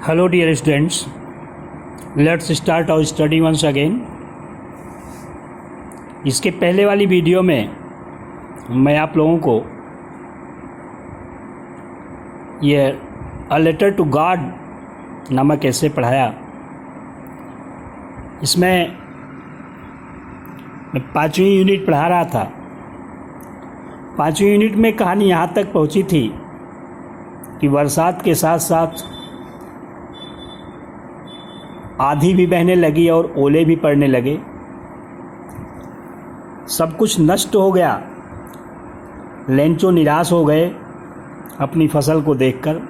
Hello dear students, let's start our study once again. इसके पहले वाली वीडियो में मैं आप लोगों को ये अ लेटर टू गॉड नामक ऐसे पढ़ाया. इसमें मैं 5वीं यूनिट पढ़ा रहा था. 5वीं यूनिट में कहानी यहाँ तक पहुँची थी कि बरसात के साथ साथ आंधी भी बहने लगी और ओले भी पड़ने लगे. सब कुछ नष्ट हो गया. लेंचो निराश हो गए अपनी फसल को देखकर,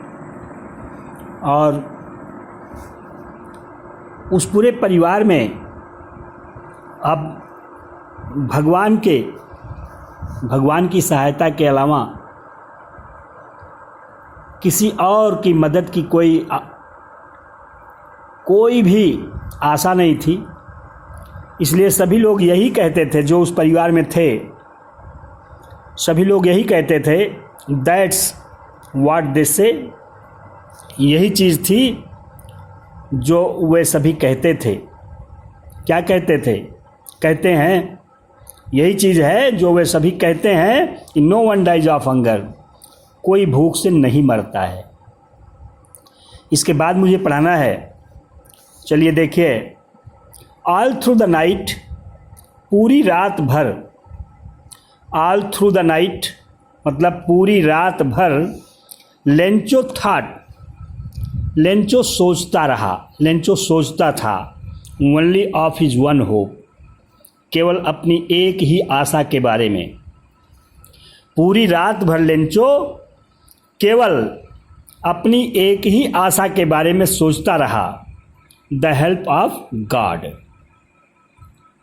और उस पूरे परिवार में अब भगवान की सहायता के अलावा किसी और की मदद की कोई भी आशा नहीं थी. इसलिए सभी लोग यही कहते थे, जो उस परिवार में थे, सभी लोग यही कहते थे, दैट्स व्हाट दे से. यही चीज़ थी जो वे सभी कहते थे. क्या कहते थे? कहते हैं, यही चीज़ है जो वे सभी कहते हैं कि no one dies of hunger, कोई भूख से नहीं मरता है. इसके बाद मुझे पढ़ाना है. चलिए देखिए. ऑल थ्रू द नाइट, पूरी रात भर. ऑल थ्रू द नाइट मतलब पूरी रात भर. लेंचो थॉट, लेंचो सोचता रहा, लेंचो सोचता था. Only of his one hope, केवल अपनी एक ही आशा के बारे में. पूरी रात भर लेंचो केवल अपनी एक ही आशा के बारे में सोचता रहा, द हेल्प ऑफ गॉड.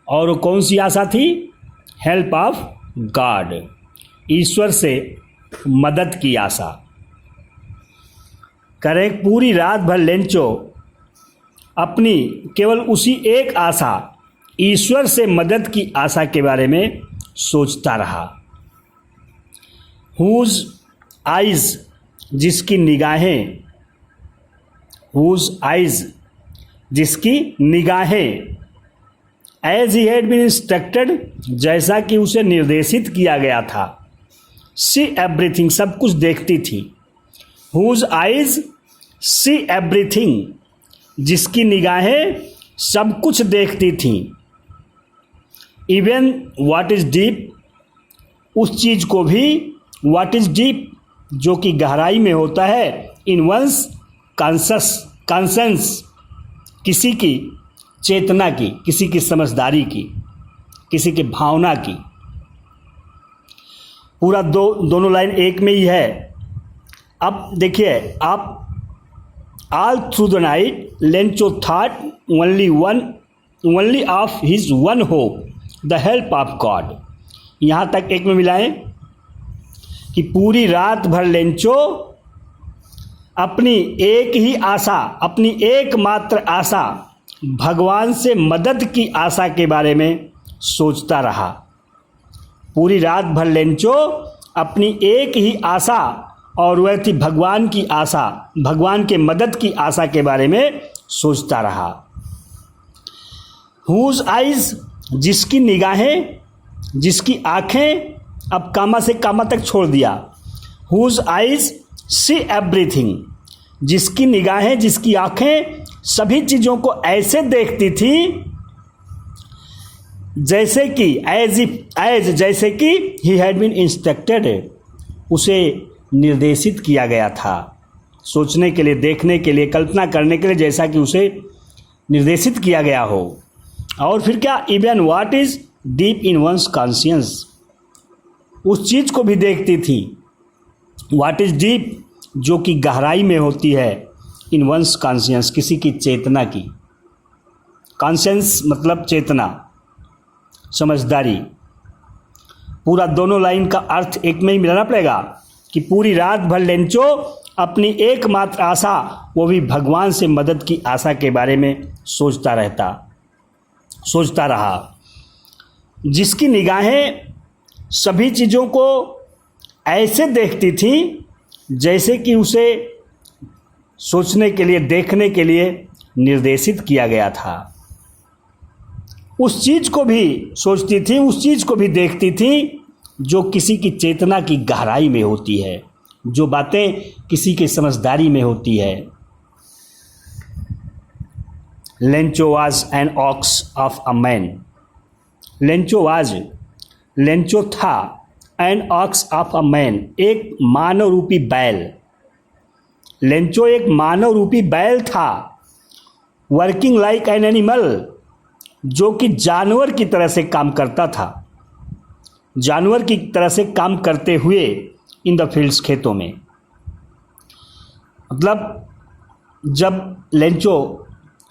और वो कौन सी आशा थी? हेल्प ऑफ गॉड, ईश्वर से मदद की आशा. करेक्ट. पूरी रात भर लेंचो अपनी केवल उसी एक आशा, ईश्वर से मदद की आशा के बारे में सोचता रहा. हुज आइज, जिसकी निगाहें, हुज आइज जिसकी निगाहें, as he had been instructed, जैसा कि उसे निर्देशित किया गया था. सी एवरीथिंग, सब कुछ देखती थी. हुज आइज सी एवरीथिंग, जिसकी निगाहें सब कुछ देखती थीं. इवन व्हाट इज डीप, उस चीज को भी, व्हाट इज डीप जो कि गहराई में होता है, इन वंस कॉन्सेंस, किसी की चेतना की, किसी की समझदारी की, किसी की भावना की. पूरा दोनों लाइन एक में ही है. अब देखिए आप. All through the night Lencho thought only of his one hope, the help of God. यहाँ तक एक में मिलाएं कि पूरी रात भर लेंचो अपनी एक ही आशा, अपनी एकमात्र आशा, भगवान से मदद की आशा के बारे में सोचता रहा. पूरी रात भर लेंचो अपनी एक ही आशा, और वह थी भगवान की आशा, भगवान के मदद की आशा के बारे में सोचता रहा. हुज आइज, जिसकी निगाहें, जिसकी आँखें, अब कामा से कामा तक छोड़ दिया. हुज आइज सी एवरीथिंग, जिसकी निगाहें, जिसकी आंखें सभी चीज़ों को ऐसे देखती थी जैसे कि एज जैसे कि ही हैड बीन इंस्ट्रक्टेड, उसे निर्देशित किया गया था. सोचने के लिए, देखने के लिए, कल्पना करने के लिए, जैसा कि उसे निर्देशित किया गया हो. और फिर क्या? Even what is deep in one's conscience, उस चीज़ को भी देखती थी. व्हाट इज डीप, जो कि गहराई में होती है, इन वंस कॉन्शियंस, किसी की चेतना की. कॉन्शियंस मतलब चेतना, समझदारी. पूरा दोनों लाइन का अर्थ एक में ही मिलाना पड़ेगा कि पूरी रात भर लेंचो अपनी एकमात्र आशा, वो भी भगवान से मदद की आशा के बारे में सोचता रहा. जिसकी निगाहें सभी चीज़ों को ऐसे देखती थी जैसे कि उसे सोचने के लिए, देखने के लिए निर्देशित किया गया था। उस चीज़ को भी सोचती थी, उस चीज़ को भी देखती थी जो किसी की चेतना की गहराई में होती है, जो बातें किसी की समझदारी में होती है। Lencho was an ox of a man. Lencho था an ox of a man, एक मानव रूपी बैल। लेंचो एक मानव रूपी बैल था। वर्किंग लाइक एन एनिमल, जो कि जानवर की तरह से काम करता था, जानवर की तरह से काम करते हुए इन द फील्ड्स, खेतों में। मतलब जब लेंचो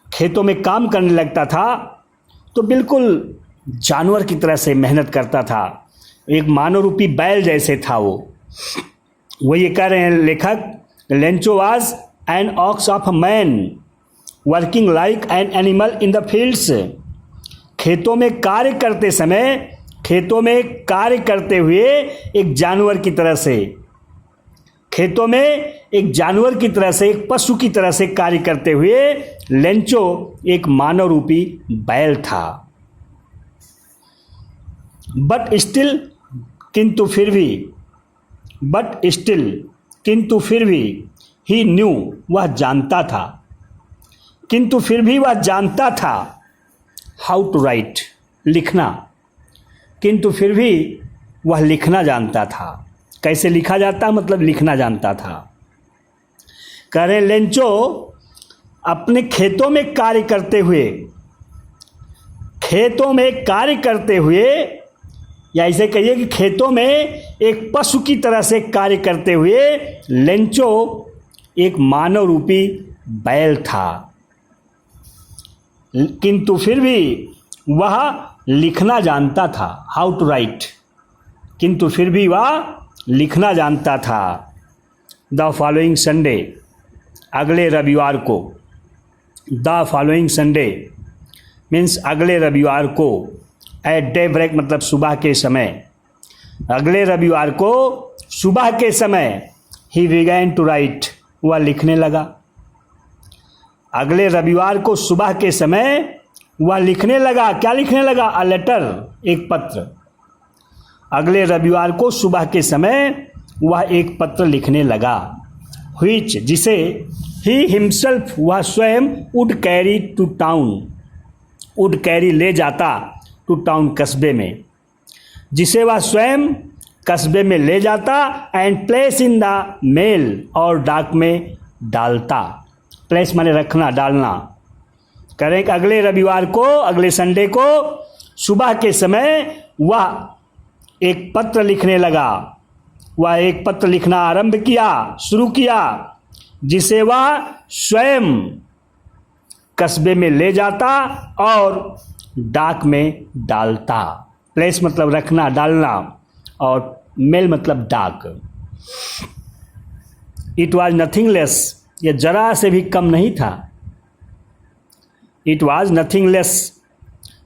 खेतों में काम करने लगता था तो बिल्कुल जानवर की तरह से मेहनत करता था, एक मानव रूपी बैल जैसे था वो ये कह रहे हैं लेखक, Lencho was an ox of a man working like an animal in the fields. खेतों में कार्य करते समय, खेतों में कार्य करते हुए एक जानवर की तरह से, खेतों में एक जानवर की तरह से, एक पशु की तरह से कार्य करते हुए लेंचो एक मानव रूपी बैल था। बट स्टिल, किंतु फिर भी ही न्यू, वह जानता था, किंतु फिर भी वह जानता था हाउ टू राइट, लिखना। किंतु फिर भी वह लिखना जानता था। कैसे लिखा जाता, मतलब लिखना जानता था। कह रहे लेंचो अपने खेतों में कार्य करते हुए, या ऐसे कहिए कि खेतों में एक पशु की तरह से कार्य करते हुए लेंचो एक मानव रूपी बैल था। किंतु फिर भी वह लिखना जानता था, हाउ टू राइट, किंतु फिर भी वह लिखना जानता था। द फॉलोइंग संडे, अगले रविवार को, द फॉलोइंग संडे मीन्स अगले रविवार को, एट डे ब्रेक मतलब सुबह के समय, अगले रविवार को सुबह के समय ही बिगैन टू राइट, वह लिखने लगा। अगले रविवार को सुबह के समय वह लिखने लगा। क्या लिखने लगा? अ लेटर, एक पत्र। अगले रविवार को सुबह के समय वह एक पत्र लिखने लगा। व्हिच, जिसे ही हिमसेल्फ, वह स्वयं would carry to town, would carry ले जाता टू टाउन, कस्बे में, जिसे वह स्वयं कस्बे में ले जाता, and place in the mail, और डाक में डालता। प्लेस माने रखना, डालना। करें कि अगले रविवार को, अगले संडे को सुबह के समय वह एक पत्र लिखने लगा। वह एक पत्र लिखना आरंभ किया, शुरू किया, जिसे वह स्वयं कस्बे में ले जाता और डाक में डालता। प्लेस मतलब रखना, डालना, और मेल मतलब डाक। इट वॉज नथिंग लेस, यह जरा से भी कम नहीं था। इट वॉज नथिंग लेस,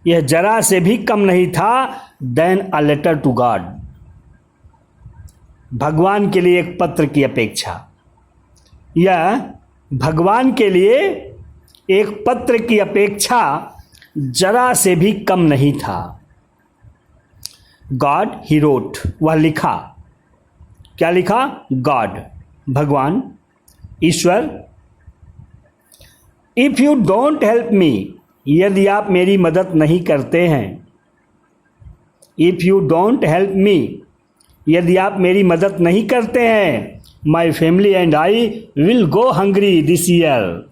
यह जरा से भी कम नहीं था, then a letter to God, भगवान के लिए एक पत्र की अपेक्षा। यह भगवान के लिए एक पत्र की अपेक्षा जरा से भी कम नहीं था। गॉड, ही रोट, वह लिखा। क्या लिखा? गॉड, भगवान, ईश्वर। If you don't help me, यदि आप मेरी मदद नहीं करते हैं। If you don't help me, यदि आप मेरी मदद नहीं करते हैं, my family and I will go hungry this year.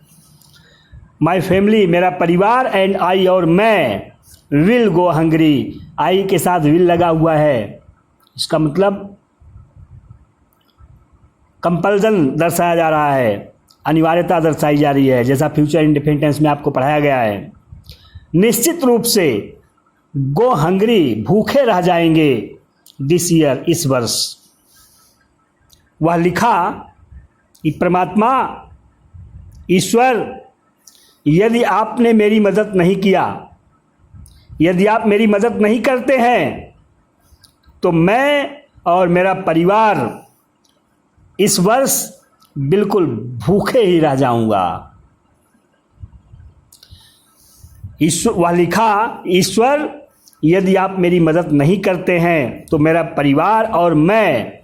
My family, मेरा परिवार, एंड आई, और मैं, विल गो हंग्री, आई के साथ विल लगा हुआ है। इसका मतलब कंपल्सन दर्शाया जा रहा है, अनिवार्यता दर्शाई जा रही है, जैसा फ्यूचर इंडिपेंडेंस में आपको पढ़ाया गया है। निश्चित रूप से गो हंग्री, भूखे रह जाएंगे, दिस ईयर, इस वर्ष। वह लिखा कि परमात्मा, ईश्वर, यदि आपने मेरी मदद नहीं किया, यदि आप मेरी मदद नहीं करते हैं, तो मैं और मेरा परिवार इस वर्ष बिल्कुल भूखे ही रह जाऊंगा। ईश्वर वह लिखा, ईश्वर यदि आप मेरी मदद नहीं करते हैं तो मेरा परिवार और मैं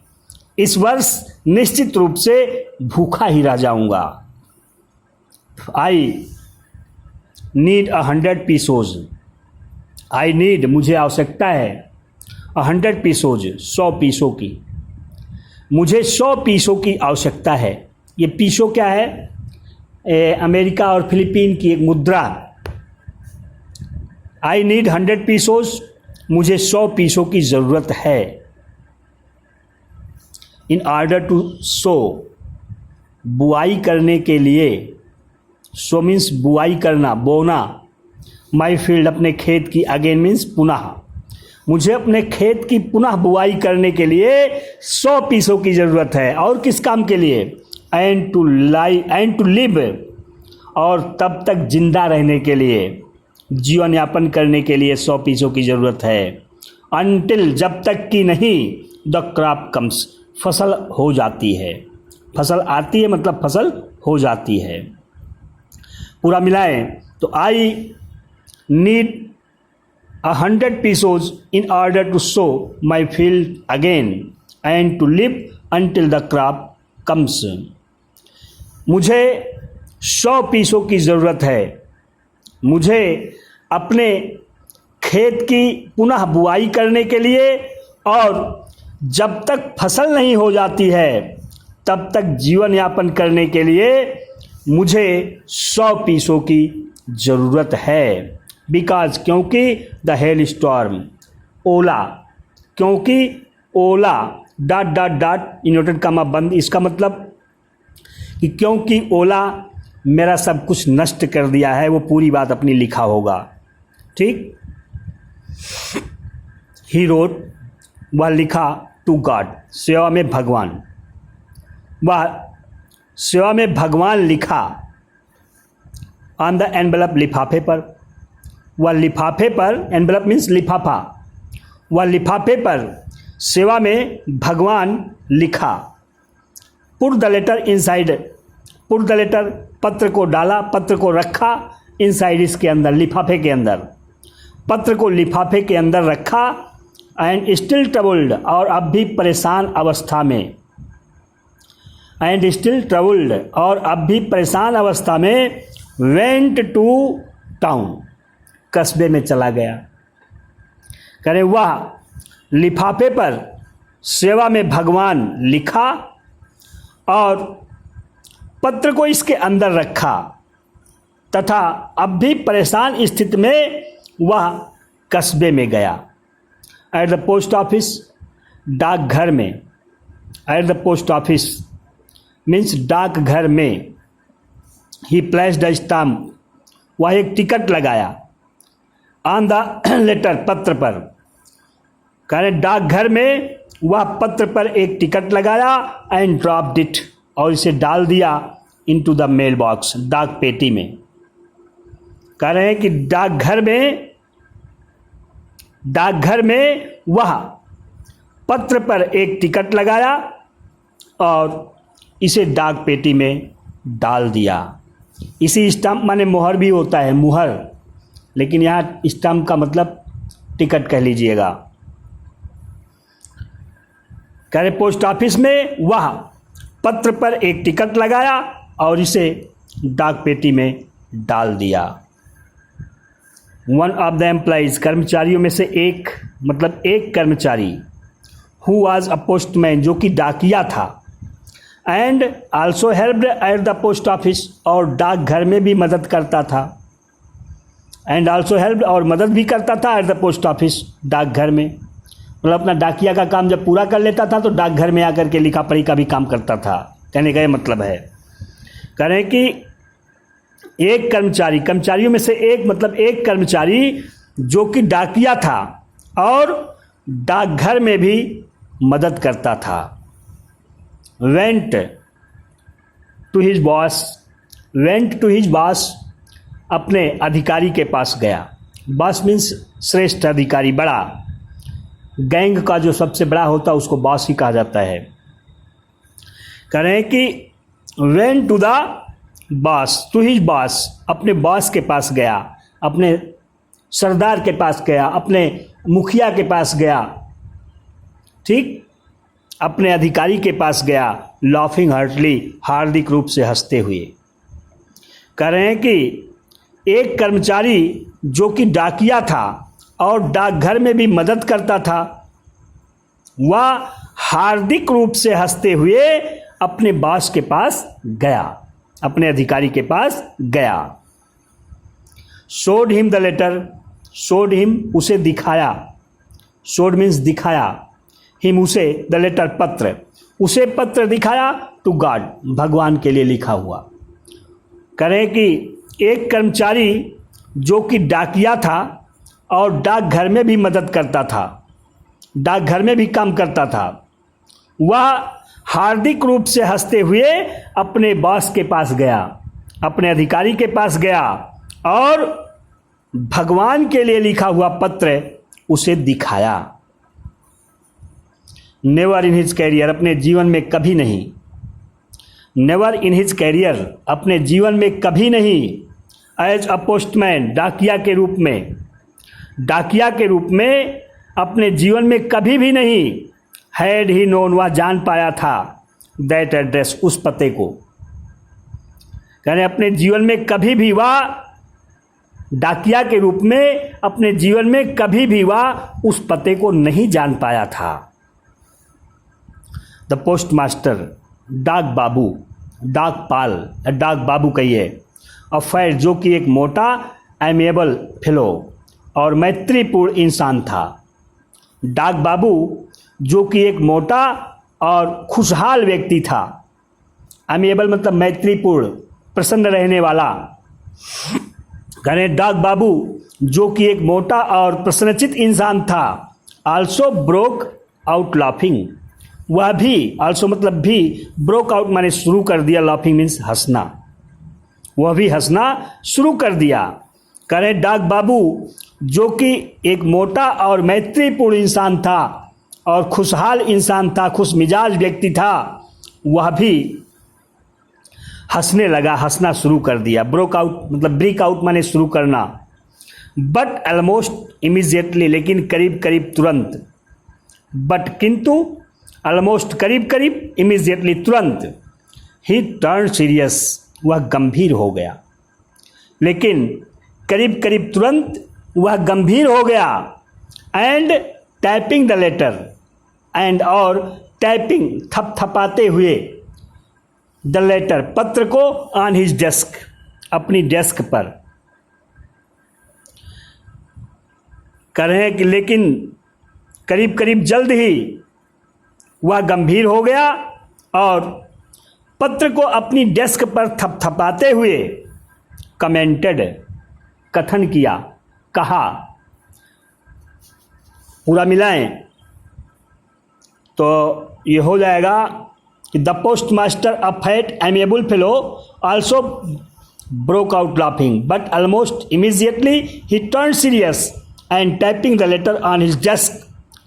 इस वर्ष निश्चित रूप से भूखा ही रह जाऊंगा। आई नीड 100 पीसोज। आई नीड मुझे आवश्यकता है 100 पीसोज 100 पीसों की। मुझे 100 पीसों की आवश्यकता है। ये पीसो क्या है? अमेरिका और फिलीपीन की एक मुद्रा। आई नीड 100 पीसोज, मुझे 100 पीसों की ज़रूरत है। इन ऑर्डर टू सो, बुआई करने के लिए। सो मीन्स बुआई करना, बोना। माई फील्ड अपने खेत की, अगेन मीन्स पुनः। मुझे अपने खेत की पुनः बुआई करने के लिए 100 पीसों की ज़रूरत है। और किस काम के लिए? एंड टू लिव, और तब तक जिंदा रहने के लिए, जीवन यापन करने के लिए 100 पीसों की ज़रूरत है। अनटिल, जब तक कि नहीं, द क्रॉप कम्स, फसल हो जाती है। फसल आती है मतलब फसल हो जाती है। पूरा मिलाएं तो I need 100 pesos in order to sow my field again and to live until the crop comes. मुझे 100 पीसों की ज़रूरत है। मुझे अपने खेत की पुनः बुआई करने के लिए, और जब तक फसल नहीं हो जाती है तब तक जीवन यापन करने के लिए मुझे 100 पीसों की ज़रूरत है। बिकॉज, क्योंकि द हेल स्टॉर्म, ओला, क्योंकि ओला dot dot dot inverted comma बंद। इसका मतलब कि क्योंकि ओला मेरा सब कुछ नष्ट कर दिया है, वो पूरी बात अपनी लिखा होगा। ठीक। ही रोट, वह लिखा, टू गॉड, सेवा में भगवान। वह सेवा में भगवान लिखा ऑन द एनवेलप, लिफाफे पर। वह लिफाफे पर, एनवेलप मीन्स लिफाफा, वह लिफाफे पर सेवा में भगवान लिखा। Put the letter inside, put the letter, पत्र को डाला, पत्र को रखा, इनसाइड, इसके अंदर, लिफाफे के अंदर। पत्र को लिफाफे के अंदर रखा। एंड स्टिल ट्रबल्ड, और अब भी परेशान अवस्था में। एंड स्टिल ट्रबल्ड, और अब भी परेशान अवस्था में। वेंट टू टाउन, कस्बे में चला गया। करें, वह लिफाफे पर सेवा में भगवान लिखा और पत्र को इसके अंदर रखा, तथा अब भी परेशान स्थिति में वह कस्बे में गया। एट द पोस्ट ऑफिस, डाकघर में। At the post office means डाकघर में। ही प्लेस्ड द स्टाम्प, वह एक टिकट लगाया। ऑन द लेटर, पत्र पर। कह रहे डाकघर में वह पत्र पर एक टिकट लगाया। एंड ड्रॉप्ड इट, और इसे डाल दिया इनटू द मेल बॉक्स, डाक पेटी में। कह रहे हैं कि डाकघर में वह पत्र पर एक टिकट लगाया और इसे डाक पेटी में डाल दिया। इसी स्टाम्प माने मोहर भी होता है, मुहर, लेकिन यहाँ स्टाम्प का मतलब टिकट कह लीजिएगा। कह रहे पोस्ट ऑफिस में वह पत्र पर एक टिकट लगाया और इसे डाक पेटी में डाल दिया। वन ऑफ द एम्प्लॉइज, कर्मचारियों में से एक, मतलब एक कर्मचारी, हु वाज अ पोस्टमैन, जो कि डाकिया था, and also helped at the post office, और डाकघर में भी मदद करता था। एंड आल्सो हेल्प्ड, और मदद भी करता था एट द पोस्ट ऑफिस, डाकघर में। मतलब अपना डाकिया का काम जब पूरा कर लेता था तो डाकघर में आकर के लिखा पढ़ी का भी काम करता था। कहने का ये मतलब है, कह रहे हैं कि एक कर्मचारी, कर्मचारियों में से एक, मतलब एक कर्मचारी जो कि डाकिया था और डाकघर में भी मदद करता था। Went to his boss, went to his boss, अपने अधिकारी के पास गया। बॉस मीन्स श्रेष्ठ अधिकारी, बड़ा। गैंग का जो सबसे बड़ा होता है उसको बॉस ही कहा जाता है। कह रहे हैं कि went to the boss, to his boss, अपने बॉस के पास गया, अपने सरदार के पास गया, अपने मुखिया के पास गया, ठीक, अपने अधिकारी के पास गया, लाफिंग हार्टली, हार्दिक रूप से हंसते हुए। कह रहे हैं कि एक कर्मचारी जो कि डाकिया था और डाकघर में भी मदद करता था, वह हार्दिक रूप से हंसते हुए अपने बॉस के पास गया, अपने अधिकारी के पास गया। Showed him the letter, showed him उसे दिखाया, शोड मीन्स दिखाया, हिम उसे, द लेटर पत्र, उसे पत्र दिखाया, टू गॉड भगवान के लिए लिखा हुआ। करें कि एक कर्मचारी जो कि डाकिया था और डाकघर में भी मदद करता था, डाकघर में भी काम करता था, वह हार्दिक रूप से हंसते हुए अपने बॉस के पास गया, अपने अधिकारी के पास गया और भगवान के लिए लिखा हुआ पत्र उसे दिखाया। नेवर इन हिज कैरियर, अपने जीवन में कभी नहीं, नेवर इन हिज कैरियर, अपने जीवन में कभी नहीं, एज अ पोस्टमैन, डाकिया के रूप में, डाकिया के रूप में अपने जीवन में कभी भी नहीं, हैड ही नोन, वह जान पाया था, दैट एड्रेस, उस पते को। यानी अपने जीवन में कभी भी वह डाकिया के रूप में अपने जीवन में कभी भी वह उस पते को नहीं जान पाया था। द पोस्ट मास्टर, डाक बाबू, डाकपाल, डाक बाबू कहिए, अफैर जो कि एक मोटा एमिएबल फेलो और मैत्रीपूर्ण इंसान था। डाक बाबू जो कि एक मोटा और खुशहाल व्यक्ति था, एमिएबल मतलब मैत्रीपूर्ण, प्रसन्न रहने वाला। कहने डाक बाबू जो कि एक मोटा और प्रसन्नचित इंसान था। आल्सो ब्रोक आउट लाफिंग, वह भी, आल्सो मतलब भी, ब्रोक आउट माने शुरू कर दिया, लाफिंग मीन्स हंसना, वह भी हंसना शुरू कर दिया। कहे डाक बाबू जो कि एक मोटा और मैत्रीपूर्ण इंसान था और खुशहाल इंसान था, खुश मिजाज व्यक्ति था, वह भी हंसने लगा, हंसना शुरू कर दिया। ब्रोक आउट मतलब ब्रेक आउट माने शुरू करना। बट ऑलमोस्ट इमीजिएटली, लेकिन करीब करीब तुरंत, बट किंतु, ऑलमोस्ट करीब करीब, इमीजिएटली तुरंत, ही टर्न सीरियस, वह गंभीर हो गया। लेकिन करीब करीब तुरंत वह गंभीर हो गया। And typing the letter, and और टाइपिंग थपथपाते हुए, द लेटर पत्र को, ऑन हिज डेस्क, अपनी डेस्क पर। कह रहे हैं कि लेकिन करीब करीब जल्द ही वह गंभीर हो गया और पत्र को अपनी डेस्क पर थपथपाते हुए कमेंटेड, कथन किया, कहा। पूरा मिलाएं तो ये हो जाएगा कि the post master, a fat amiable fellow, also broke out laughing, but almost immediately he turn serious and typing the later on his desk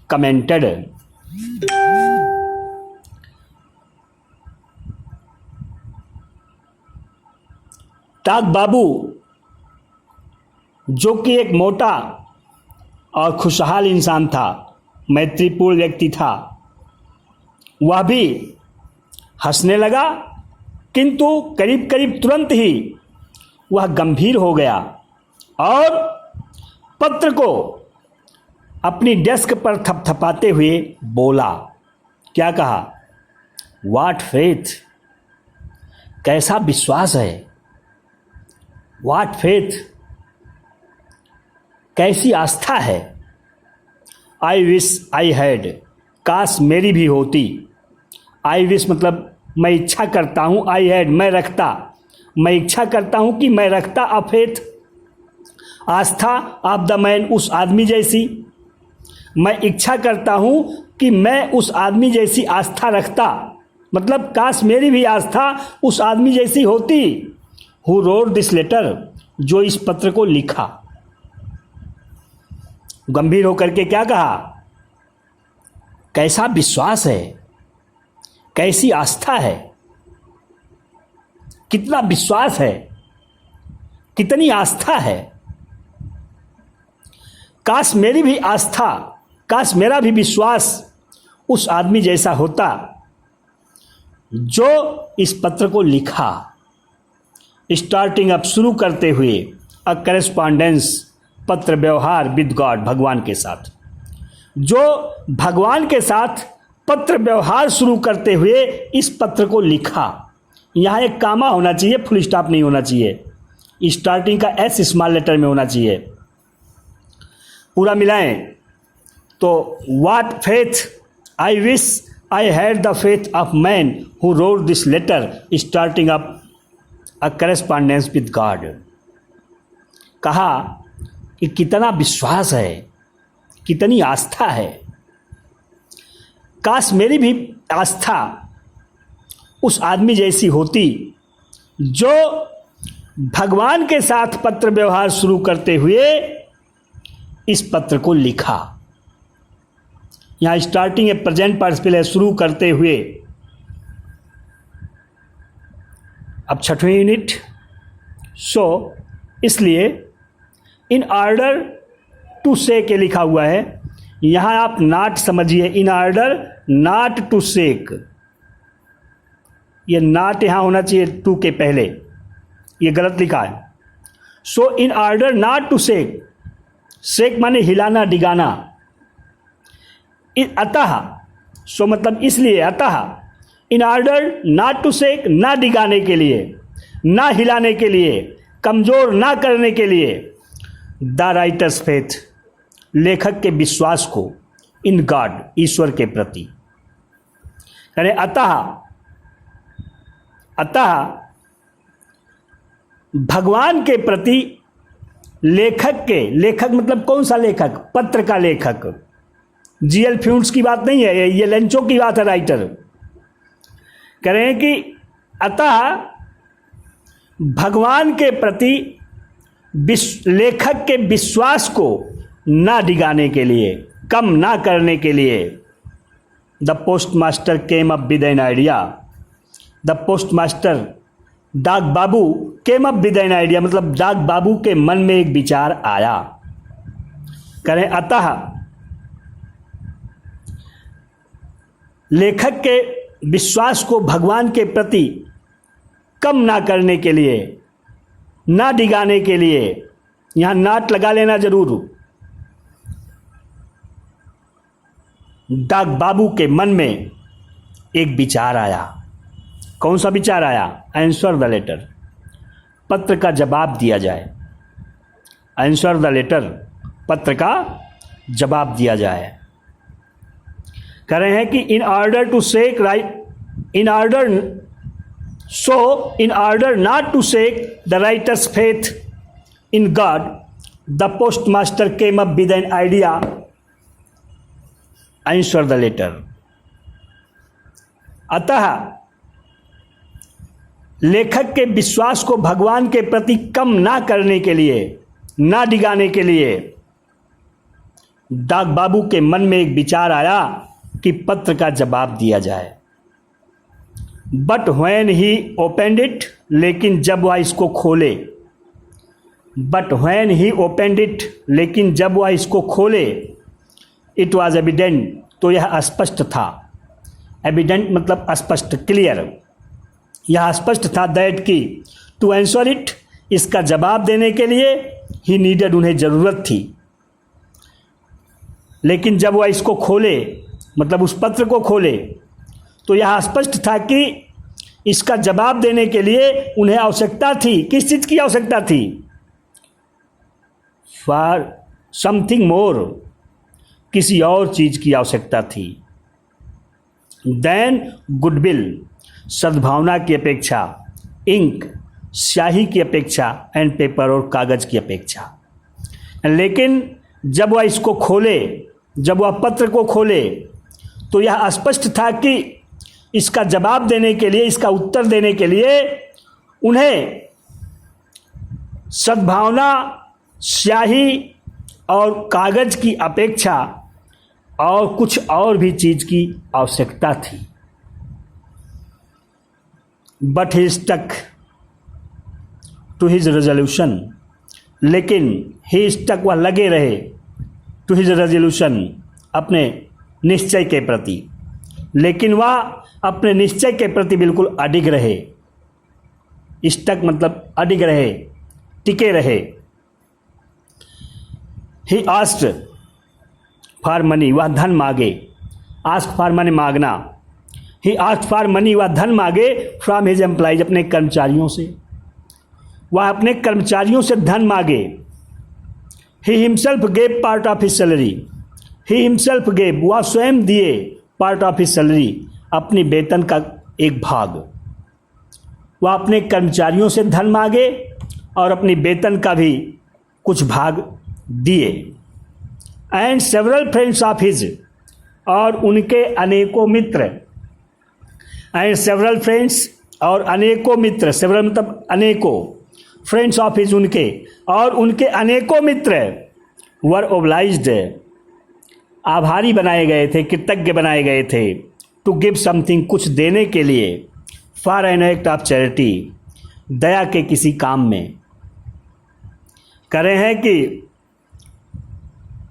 commented. डाक बाबू जो कि एक मोटा और खुशहाल इंसान था, मैत्रीपूर्ण व्यक्ति था, वह भी हंसने लगा, किंतु करीब करीब तुरंत ही वह गंभीर हो गया और पत्र को अपनी डेस्क पर थपथपाते हुए बोला। क्या कहा? व्हाट फेथ, कैसा विश्वास है, व्हाट फेथ, कैसी आस्था है। आई विश आई हैड, काश मेरी भी होती। आई विश मतलब मैं इच्छा करता हूँ, आई हैड मैं रखता, मैं इच्छा करता हूँ कि मैं रखता, अ faith Aastha, of the man उस आदमी जैसी, मैं इच्छा करता हूँ कि मैं उस आदमी जैसी आस्था रखता, मतलब काश मेरी भी आस्था उस आदमी जैसी होती। हु रोड दिस लेटर, जो इस पत्र को लिखा। गंभीर होकर के क्या कहा? कैसा विश्वास है, कैसी आस्था है। कितना विश्वास है, कितनी आस्था है। काश मेरी भी आस्था, काश मेरा भी विश्वास उस आदमी जैसा होता जो इस पत्र को लिखा। स्टार्टिंग अप, शुरू करते हुए, अ करेस्पॉन्डेंस, पत्र व्यवहार विद गॉड, भगवान के साथ, जो भगवान के साथ पत्र व्यवहार शुरू करते हुए इस पत्र को लिखा। यहाँ एक कामा होना चाहिए, फुल स्टॉप नहीं होना चाहिए। स्टार्टिंग का एस स्मॉल लेटर में होना चाहिए। पूरा मिलाएं तो what faith I wish I had the faith of man who wrote this letter starting up a correspondence with God. कहा कि कितना विश्वास है, कितनी आस्था है। काश मेरी भी आस्था उस आदमी जैसी होती जो भगवान के साथ पत्र व्यवहार शुरू करते हुए इस पत्र को लिखा। यहाँ स्टार्टिंग ए प्रेजेंट पार्टिसिपल है, शुरू करते हुए। अब 6वीं यूनिट। सो इसलिए इन ऑर्डर टू से के लिखा हुआ है, यहाँ आप नॉट समझिए। इन ऑर्डर नॉट टू सेक, ये नॉट यहाँ होना चाहिए टू के पहले, ये गलत लिखा है। सो इन ऑर्डर नॉट टू सेक, सेक माने हिलाना डिगाना। अतः, सो मतलब इसलिए, अतः इन ऑर्डर नॉट टू सेक, ना डिगाने के लिए, ना हिलाने के लिए, कमजोर ना करने के लिए, द राइटर्स फेथ, लेखक के विश्वास को, इन गॉड, ईश्वर के प्रति। यानी अतः भगवान के प्रति लेखक के, लेखक मतलब कौन सा लेखक? पत्र का लेखक। जीएल फ्यूंस की बात नहीं है, ये लेंचो की बात है। राइटर कह रहे हैं कि अतः भगवान के प्रति लेखक के विश्वास को ना डिगाने के लिए, कम ना करने के लिए, the post master came up with an idea. The post master डाक बाबू came up with an idea, मतलब डाक बाबू के मन में एक विचार आया। करें अतः लेखक के विश्वास को भगवान के प्रति कम ना करने के लिए, ना डिगाने के लिए, यहां नाट लगा लेना जरूर। डाक बाबू के मन में एक विचार आया। कौन सा विचार आया? आंसर द लेटर, पत्र का जवाब दिया जाए। आंसर द लेटर, पत्र का जवाब दिया जाए। कह रहे हैं कि in order to shake right, in order, so in order not to shake the writer's faith in God, the post master came up with an idea, answer the letter. अतः लेखक के विश्वास को भगवान के प्रति कम ना करने के लिए, ना डिगाने के लिए, डाक बाबू के मन में एक विचार आया कि पत्र का जवाब दिया जाए। But when he opened it, लेकिन जब वह इसको खोले, but when he opened it, लेकिन जब वह इसको खोले, इट वॉज एविडेंट, तो यह स्पष्ट था। एविडेंट मतलब स्पष्ट, क्लियर। यह स्पष्ट था दैट की टू आंसर इट, इसका जवाब देने के लिए, ही नीडेड, उन्हें जरूरत थी। लेकिन जब वह इसको खोले, मतलब उस पत्र को खोले, तो यह स्पष्ट था कि इसका जवाब देने के लिए उन्हें आवश्यकता थी। किस चीज की आवश्यकता थी? फॉर समथिंग मोर, किसी और चीज की आवश्यकता थी। देन गुडविल, सद्भावना की अपेक्षा, इंक, स्याही की अपेक्षा, एंड पेपर, और कागज की अपेक्षा। लेकिन जब वह इसको खोले, जब वह पत्र को खोले, तो यह स्पष्ट था कि इसका जवाब देने के लिए, इसका उत्तर देने के लिए उन्हें सद्भावना, स्याही और कागज की अपेक्षा और कुछ और भी चीज की आवश्यकता थी। But he stuck, to his resolution, लेकिन ही स्टक, वह लगे रहे, टू हिज रेजोल्यूशन, अपने निश्चय के प्रति, लेकिन वह अपने निश्चय के प्रति बिल्कुल अडिग रहे। स्टक मतलब अडिग रहे, टिके रहे। ही आस्क्ड फॉर मनी, वह धन मांगे। आस्क फॉर मनी, मांगना। ही आस्क्ड फॉर मनी, वह धन मांगे फ्रॉम हिज एम्प्लॉइज, अपने कर्मचारियों से। वह अपने कर्मचारियों से धन मांगे। He himself gave part of his salary, he himself gave, वह स्वयं दिए, पार्ट ऑफ हिज सैलरी, अपनी वेतन का एक भाग। वह अपने कर्मचारियों से धन मांगे और अपनी वेतन का भी कुछ भाग दिए। And several friends of his, और उनके अनेकों मित्र। एंड सेवरल फ्रेंड्स, और अनेकों मित्र, सेवरल मतलब अनेकों, फ्रेंड्स ऑफ हिज, उनके, और उनके अनेकों मित्र वर ओब्लाइज्ड, आभारी बनाए गए थे, कृतज्ञ बनाए गए थे, टू गिव समथिंग, कुछ देने के लिए, for an act of charity, दया के किसी काम में। कह रहे हैं कि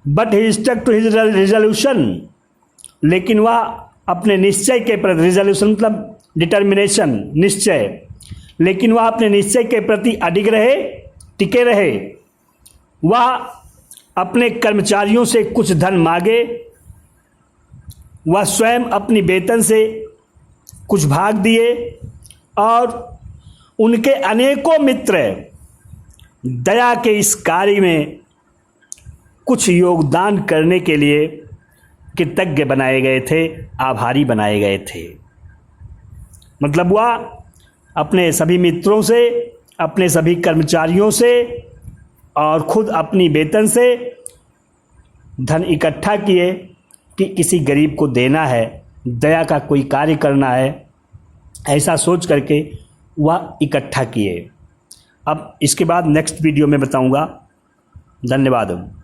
but he stuck to his resolution, लेकिन वह अपने निश्चय के प्रति, रिजोल्यूशन मतलब डिटर्मिनेशन, निश्चय, लेकिन वह अपने निश्चय के प्रति अडिग रहे, टिके रहे। वह अपने कर्मचारियों से कुछ धन मांगे, वह स्वयं अपनी वेतन से कुछ भाग दिए, और उनके अनेकों मित्र दया के इस कार्य में कुछ योगदान करने के लिए कृतज्ञ बनाए गए थे, आभारी बनाए गए थे। मतलब वह अपने सभी मित्रों से, अपने सभी कर्मचारियों से और खुद अपनी वेतन से धन इकट्ठा किए कि किसी गरीब को देना है, दया का कोई कार्य करना है, ऐसा सोच करके वह इकट्ठा किए। अब इसके बाद नेक्स्ट वीडियो में बताऊंगा। धन्यवाद।